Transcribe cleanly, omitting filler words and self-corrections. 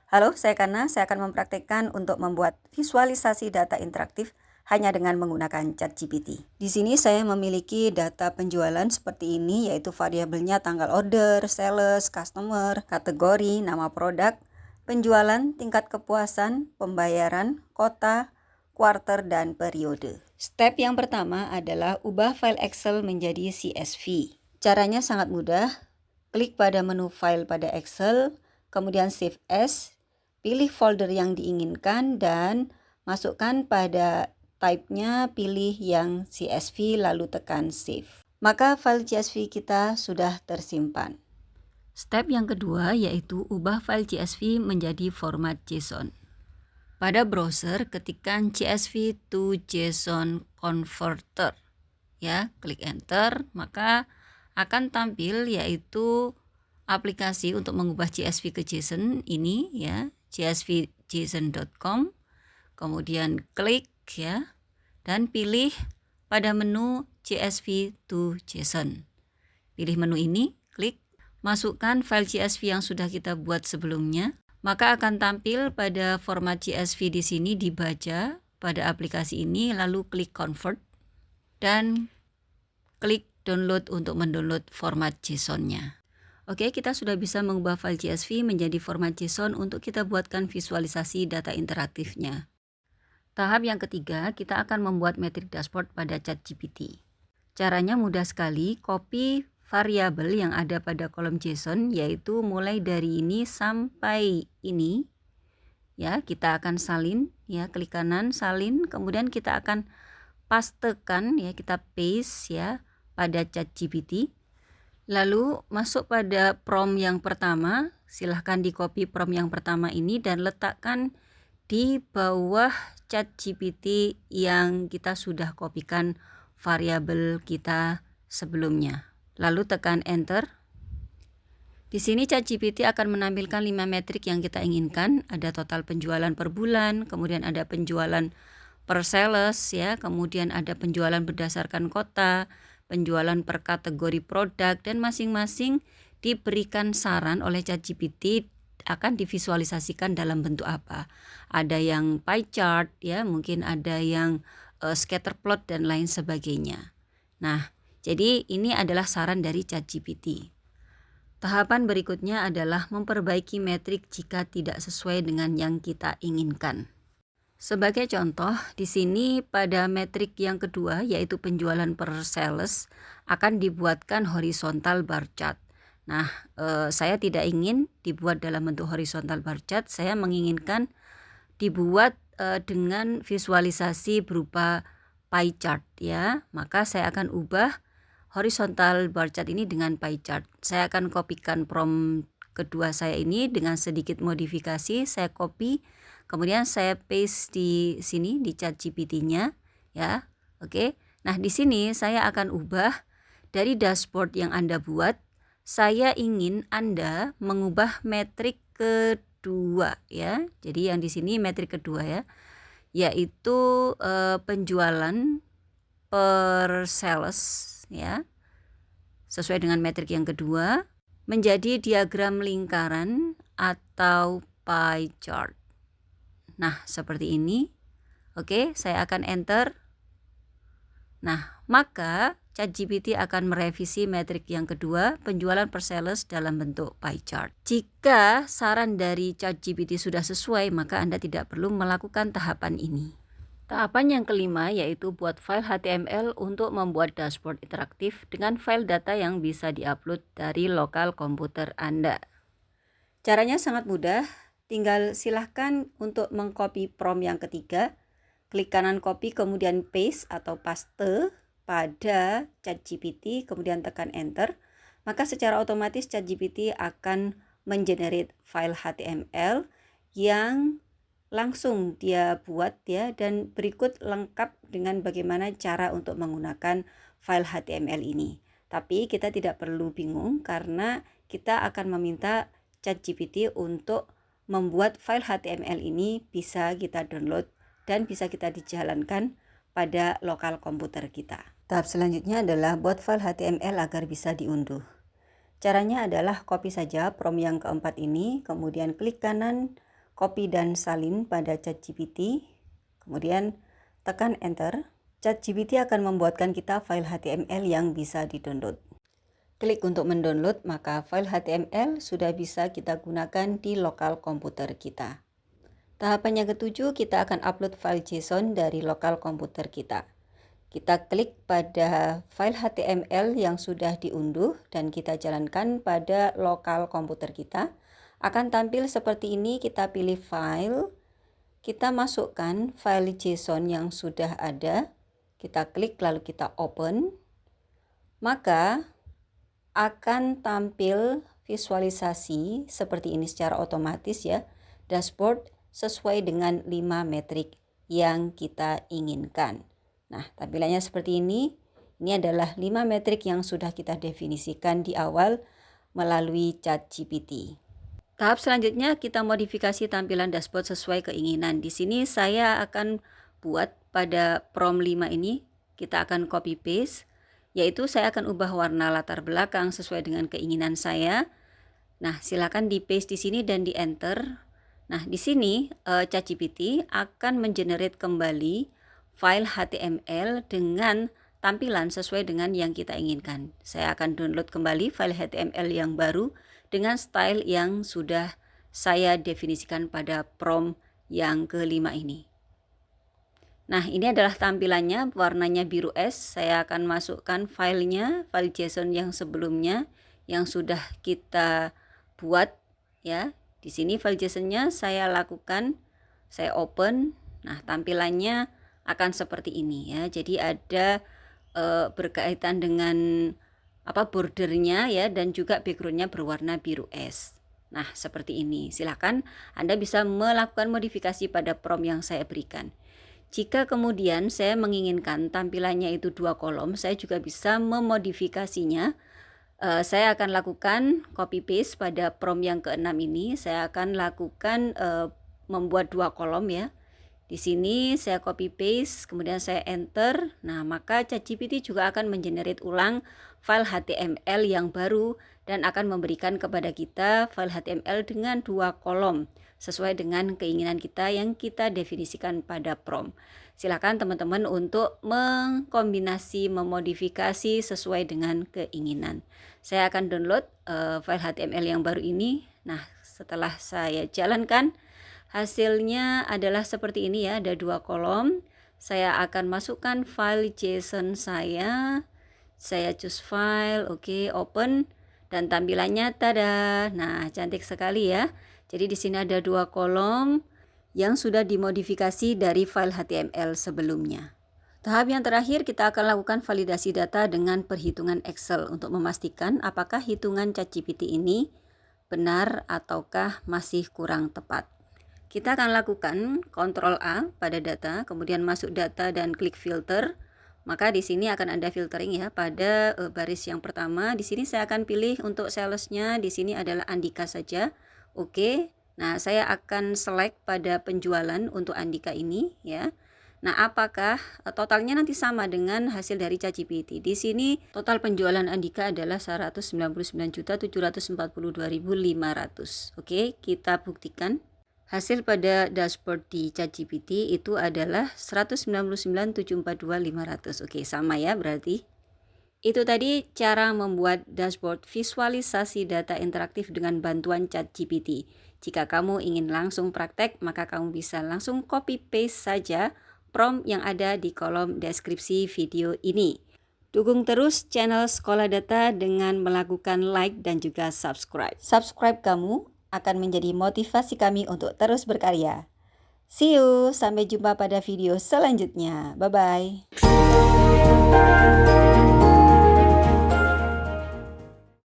Halo, saya Kana. Saya akan mempraktekkan untuk membuat visualisasi data interaktif hanya dengan menggunakan ChatGPT. Di sini saya memiliki data penjualan seperti ini, yaitu variabelnya tanggal order, sales, customer, kategori, nama produk, penjualan, tingkat kepuasan, pembayaran, kota, quarter, dan periode. Step yang pertama adalah ubah file Excel menjadi CSV. Caranya sangat mudah. Klik pada menu file pada Excel, kemudian Save As, pilih folder yang diinginkan dan masukkan pada type-nya, pilih yang CSV lalu tekan Save. Maka file CSV kita sudah tersimpan. Step yang kedua yaitu ubah file CSV menjadi format JSON. Pada browser ketikkan CSV to JSON Converter. Ya, klik enter, maka akan tampil yaitu aplikasi untuk mengubah CSV ke JSON ini ya, csvjson.com. Kemudian klik ya dan pilih pada menu CSV to JSON. Pilih menu ini, klik, masukkan file CSV yang sudah kita buat sebelumnya. Maka akan tampil pada format CSV di sini dibaca pada aplikasi ini, lalu klik convert dan klik download untuk mendownload format JSON-nya. Oke, kita sudah bisa mengubah file CSV menjadi format JSON untuk kita buatkan visualisasi data interaktifnya. Tahap yang ketiga, kita akan membuat metrik dashboard pada ChatGPT. Caranya mudah sekali, copy variabel yang ada pada kolom JSON, yaitu mulai dari ini sampai ini. Ya, kita akan salin, ya, klik kanan, salin, kemudian kita akan pastekan, ya, kita paste ya pada ChatGPT. Lalu masuk pada prompt yang pertama, silahkan di copy prompt yang pertama ini dan letakkan di bawah ChatGPT yang kita sudah kopikan variabel kita sebelumnya. Lalu tekan enter. Di sini ChatGPT akan menampilkan 5 metrik yang kita inginkan. Ada total penjualan per bulan, kemudian ada penjualan per sales ya, kemudian ada penjualan berdasarkan kota, penjualan per kategori produk, dan masing-masing diberikan saran oleh ChatGPT akan divisualisasikan dalam bentuk apa. Ada yang pie chart ya, mungkin ada yang scatter plot dan lain sebagainya. Nah, jadi ini adalah saran dari ChatGPT. Tahapan berikutnya adalah memperbaiki metrik jika tidak sesuai dengan yang kita inginkan. Sebagai contoh, di sini pada metrik yang kedua yaitu penjualan per sales akan dibuatkan horizontal bar chart. Nah, saya tidak ingin dibuat dalam bentuk horizontal bar chart, saya menginginkan dibuat dengan visualisasi berupa pie chart ya. Maka saya akan ubah horizontal bar chart ini dengan pie chart. Saya akan kopikan prompt kedua saya ini dengan sedikit modifikasi, saya copy, kemudian saya paste di sini di ChatGPT-nya ya. Oke. Nah, di sini saya akan ubah dari dashboard yang Anda buat, saya ingin Anda mengubah metrik kedua ya. Jadi yang di sini metrik kedua ya, yaitu penjualan per sales ya, sesuai dengan metrik yang kedua, menjadi diagram lingkaran atau pie chart. Nah, seperti ini. Oke, saya akan enter. Nah, maka ChatGPT akan merevisi metrik yang kedua, penjualan per sales dalam bentuk pie chart. Jika saran dari ChatGPT sudah sesuai, maka Anda tidak perlu melakukan tahapan ini. Tahapan yang kelima yaitu buat file HTML untuk membuat dashboard interaktif dengan file data yang bisa diupload dari lokal komputer Anda. Caranya sangat mudah, tinggal silahkan untuk mengcopy prompt yang ketiga, klik kanan copy kemudian paste atau paste pada ChatGPT, kemudian tekan enter, maka secara otomatis ChatGPT akan mengenerate file HTML yang langsung dia buat ya, dan berikut lengkap dengan bagaimana cara untuk menggunakan file HTML ini. Tapi kita tidak perlu bingung karena kita akan meminta ChatGPT untuk membuat file HTML ini bisa kita download dan bisa kita dijalankan pada lokal komputer kita. Tahap selanjutnya adalah buat file HTML agar bisa diunduh. Caranya adalah copy saja prompt yang keempat ini, kemudian klik kanan copy dan salin pada ChatGPT, kemudian tekan enter. ChatGPT akan membuatkan kita file HTML yang bisa di-download. Klik untuk mendownload, maka file HTML sudah bisa kita gunakan di lokal komputer kita. Tahapan yang ketujuh, kita akan upload file JSON dari lokal komputer kita. Kita klik pada file HTML yang sudah diunduh dan kita jalankan pada lokal komputer kita. Akan tampil seperti ini, kita pilih file, kita masukkan file JSON yang sudah ada, kita klik lalu kita open, maka akan tampil visualisasi seperti ini secara otomatis ya, dashboard sesuai dengan 5 metrik yang kita inginkan. Nah, tampilannya seperti ini. Ini adalah 5 metrik yang sudah kita definisikan di awal melalui ChatGPT. Tahap selanjutnya kita modifikasi tampilan dashboard sesuai keinginan. Di sini saya akan buat pada prompt 5 ini, kita akan copy paste, yaitu saya akan ubah warna latar belakang sesuai dengan keinginan saya. Nah, silakan di paste di sini dan di enter. Nah, di sini ChatGPT akan mengenerate kembali file HTML dengan tampilan sesuai dengan yang kita inginkan. Saya akan download kembali file HTML yang baru dengan style yang sudah saya definisikan pada prompt yang kelima ini. Nah, ini adalah tampilannya, warnanya biru es. Saya akan masukkan filenya, file JSON yang sebelumnya yang sudah kita buat ya. Di sini file JSON-nya saya lakukan, saya open. Nah, tampilannya akan seperti ini ya. Jadi ada berkaitan dengan bordernya ya, dan juga backgroundnya berwarna biru es. Nah, seperti ini. Silakan Anda bisa melakukan modifikasi pada prompt yang saya berikan. Jika kemudian saya menginginkan tampilannya itu 2 kolom, saya juga bisa memodifikasinya. Saya akan lakukan copy paste pada prompt yang ke-6 ini. Saya akan lakukan membuat 2 kolom ya. Di sini saya copy paste, kemudian saya enter. Nah, maka ChatGPT juga akan mengenerate ulang file HTML yang baru dan akan memberikan kepada kita file HTML dengan 2 kolom sesuai dengan keinginan kita yang kita definisikan pada prompt. Silakan teman-teman untuk mengkombinasi, memodifikasi sesuai dengan keinginan. Saya akan download file HTML yang baru ini. Nah, setelah saya jalankan, hasilnya adalah seperti ini ya, ada 2 kolom. Saya akan masukkan file JSON saya choose file, oke, open, dan tampilannya tada. Nah, cantik sekali ya. Jadi di sini ada 2 kolom yang sudah dimodifikasi dari file HTML sebelumnya. Tahap yang terakhir, kita akan lakukan validasi data dengan perhitungan Excel untuk memastikan apakah hitungan ChatGPT ini benar ataukah masih kurang tepat. Kita akan lakukan Ctrl A pada data, kemudian masuk data dan klik filter. Maka di sini akan ada filtering ya pada baris yang pertama. Di sini saya akan pilih untuk salesnya, di sini adalah Andika saja. Oke. Nah, saya akan select pada penjualan untuk Andika ini ya. Nah, apakah totalnya nanti sama dengan hasil dari ChatGPT? Di sini total penjualan Andika adalah 199.742.500. Oke, kita buktikan. Hasil pada dashboard di ChatGPT itu adalah 199.742.500. Oke, sama ya berarti. Itu tadi cara membuat dashboard visualisasi data interaktif dengan bantuan ChatGPT. Jika kamu ingin langsung praktek, maka kamu bisa langsung copy paste saja prompt yang ada di kolom deskripsi video ini. Dukung terus channel Sekolah Data dengan melakukan like dan juga subscribe. Subscribe kamu akan menjadi motivasi kami untuk terus berkarya. See you, sampai jumpa pada video selanjutnya. Bye-bye.